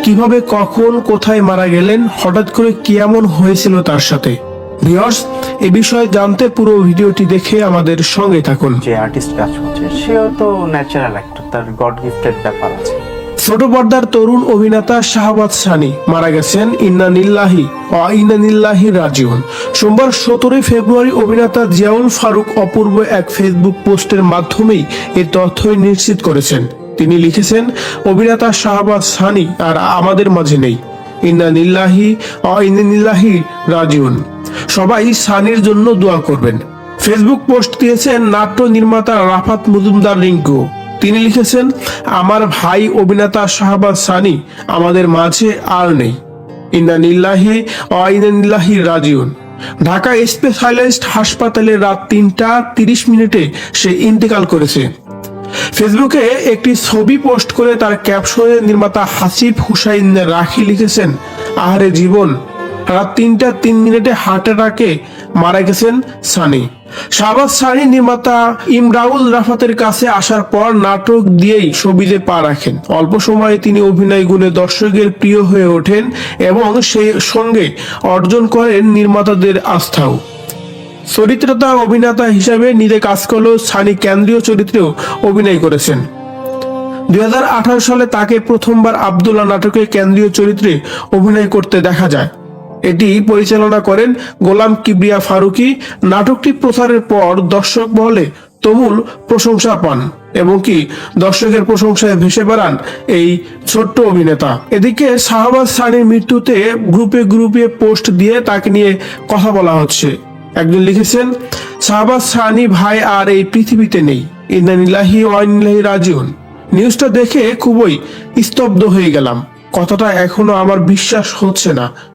কিভাবে, কখন, কোথায় মারা গেলেন, হঠাৎ করে কি এমন হয়েছিল তার সাথে? ভিউয়ার্স, এই বিষয়ে জানতে পুরো ভিডিওটি দেখে আমাদের সঙ্গে থাকুন। যে আর্টিস্ট কাজ করছে সেও তো ন্যাচারাল একটা, তার গড গিফটেড ব্যাপার আছে। ছোট পর্দার তরুণ অভিনেতা শাহবাজ সানি মারা গেছেন, ইন্না লিল্লাহি ওয়া ইন্না ইলাইহি রাজিউন। সোমবার 17 ফেব্রুয়ারি অভিনেতা জিয়াউল ফারুক অপূর্ব এক ফেসবুক পোস্টের মাধ্যমেই এই তথ্যই নিশ্চিত করেছেন। তিনি লিখেছেন, অভিনেতা শাহবাজ সানি আর আমাদের মাঝে নেই। ইন্না লিল্লাহি ওয়া ইন্না ইলাইহি রাজিউন। সবাই সানির জন্য দোয়া করবেন। ফেসবুক পোস্ট দিয়েছেন নাট্য নির্মাতা রাফাত মজুমদার রিঙ্কু। তিনি লিখেছেন, আমার ভাই অভিনেতা শাহবাজ সানি আমাদের মাঝে আর নেই। ইন্না লিল্লাহি ওয়া ইন্না ইলাইহি রাজিউন। ঢাকা স্পেশালাইজড হাসপাতালে রাত 3টা 30 মিনিটে সে ইন্তেকাল করেছে। ফেসবুকে একটি ছবি পোস্ট করে তার ক্যাপশনে নির্মাতা হাসিব হুসাইন রাখি লিখেছেন, আহারে জীবন, রাত 3টা 3 মিনিটে হার্ট অ্যাটাকে মারা গেছেন সানি। শাহবাজ সানি নির্মাতা ইমরাউল রাফাতের কাছে আসার পর নাটক দিয়েই ছবিতে পা রাখেন। অল্প সময়ে তিনি অভিনয় গুণে দর্শকের প্রিয় হয়ে ওঠেন এবং সেই সঙ্গে অর্জন করেন নির্মাতাদের আস্থাও। চরিত্রতা অভিনেতা হিসাবে নিজে কাজ করলেও সানি কেন্দ্রীয় চরিত্রেও অভিনয় করেছেন। 2018 সালে তাকে প্রথমবার আব্দুল্লাহ নাটকে কেন্দ্রীয় চরিত্রে অভিনয় করতে দেখা যায়। এটি পরিচালনা করেন গোলাম কিবরিয়া ফারুকী। নাটকটি প্রচারের পর দর্শক মহলে তুমুল প্রশংসা পান এবং দর্শকের প্রশংসায় ভেসে বেড়ান এই ছোট্ট অভিনেতা। এদিকে শাহবাজ সানির মৃত্যুতে গ্রুপে গ্রুপে পোস্ট দিয়ে তাকে নিয়ে কথা বলা হচ্ছে। একজন লিখেছেন, শাহবাজ সানি ভাই আর এই পৃথিবীতে নেই। ইন্না লিল্লাহি ওয়া ইন্না ইলাইহি রাজিউন। নিউজটা দেখে খুবই স্তব্ধ হয়ে গেলাম। কথাটা এখনো আমার বিশ্বাস হচ্ছে না।